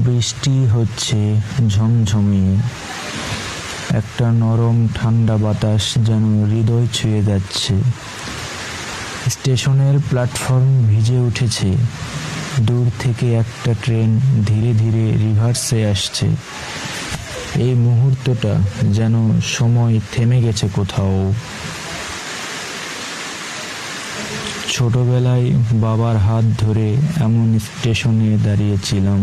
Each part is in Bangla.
বৃষ্টি হচ্ছে ঝমঝমিয়ে, একটা নরম ঠান্ডা বাতাস যেন হৃদয় ছুঁয়ে যাচ্ছে। স্টেশনের প্ল্যাটফর্ম ভিজে উঠেছে, দূর থেকে একটা ট্রেন ধীরে ধীরে রিভার্সে আসছে। এই মুহূর্তটা যেন সময় থেমে গেছে কোথাও। ছোটবেলায় বাবার হাত ধরে এমন স্টেশনে দাঁড়িয়েছিলাম।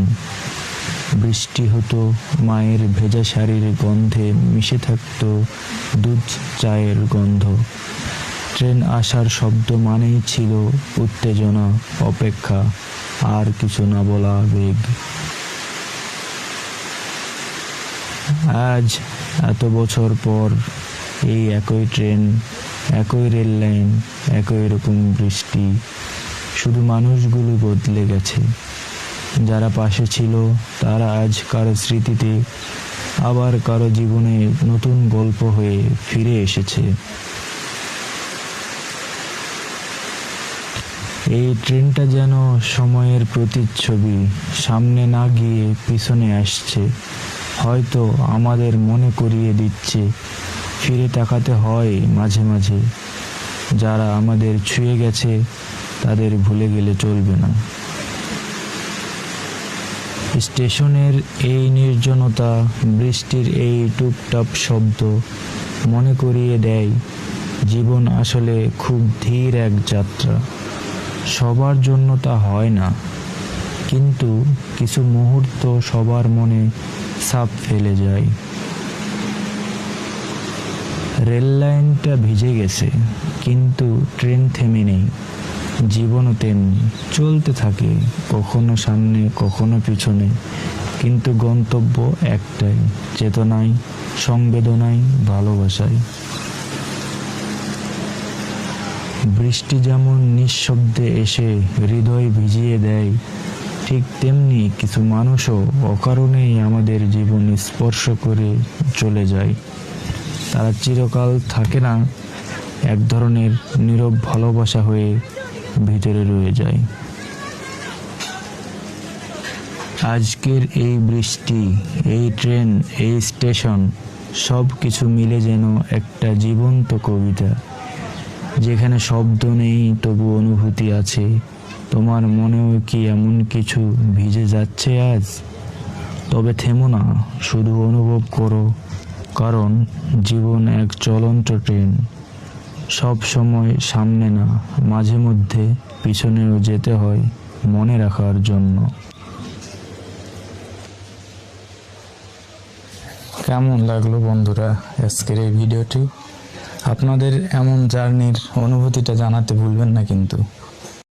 বৃষ্টি হতো, মায়ের ভেজা শাড়ির গন্ধে মিশে থাকতো দুধ চায়ের গন্ধ। ট্রেন আসার শব্দ মানেই ছিল উত্তেজনা, অপেক্ষা, আর কিছু না বলা আবেগ। আজ এত বছর পর এই একই ট্রেন, একই রেল লাইন, একই রকম বৃষ্টি, শুধু মানুষগুলো বদলে গেছে। যারা পাশে ছিল তারা আজ কারো স্মৃতিতে, আবার কারো জীবনে নতুন গল্প হয়ে ফিরে এসেছে। এই ট্রেনটা যেন সময়ের প্রতিচ্ছবি, সামনে না গিয়ে পিছনে আসছে। হয়তো আমাদের মনে করিয়ে দিচ্ছে ফিরে তাকাতে হয় মাঝে মাঝে। যারা আমাদের ছুঁয়ে গেছে তাদের ভুলে গেলে চলবে না। স্টেশনের এই নির্জনতা, বৃষ্টির এই টুপটাপ শব্দ মনে করিয়ে দেয় জীবন আসলে খুব ধীর এক যাত্রা। সবার জন্য তা হয় না, কিন্তু কিছু মুহূর্ত সবার মনে ছাপ ফেলে যায়। রেল লাইনটা ভিজে গেছে, কিন্তু ট্রেন থেমে নেই। জীবনও তেমনি চলতে থাকে, কখনো সামনে কখনো পিছনে, কিন্তু গন্তব্য একটাই, চেতনায়, সংবেদনায়, ভালোবাসায়। বৃষ্টি যেমন নিঃশব্দে এসে হৃদয় ভিজিয়ে দেয়, ঠিক তেমনি কিছু মানুষও অকারণেই আমাদের জীবন স্পর্শ করে চলে যায়। তারা চিরকাল থাকে না, এক ধরনের নীরব ভালোবাসা হয়ে ভিতরে রয়ে যায়। আজকের এই বৃষ্টি, এই ট্রেন, এই স্টেশন, সব কিছু মিলে যেন একটা জীবন্ত কবিতা, যেখানে শব্দ নেই তবু অনুভূতি আছে। তোমার মনেও কি এমন কিছু ভিজে যাচ্ছে আজ? তবে থেমো না, শুধু অনুভব করো, কারণ জীবন এক চলন্ত ট্রেন। সব সময় সামনে না, মাঝে মধ্যে পিছনেও যেতে হয় মনে রাখার জন্য। কেমন লাগলো বন্ধুরা আজকের এই ভিডিওটি? আপনাদের এমন জার্নির অনুভূতিটা জানাতে ভুলবেন না কিন্তু।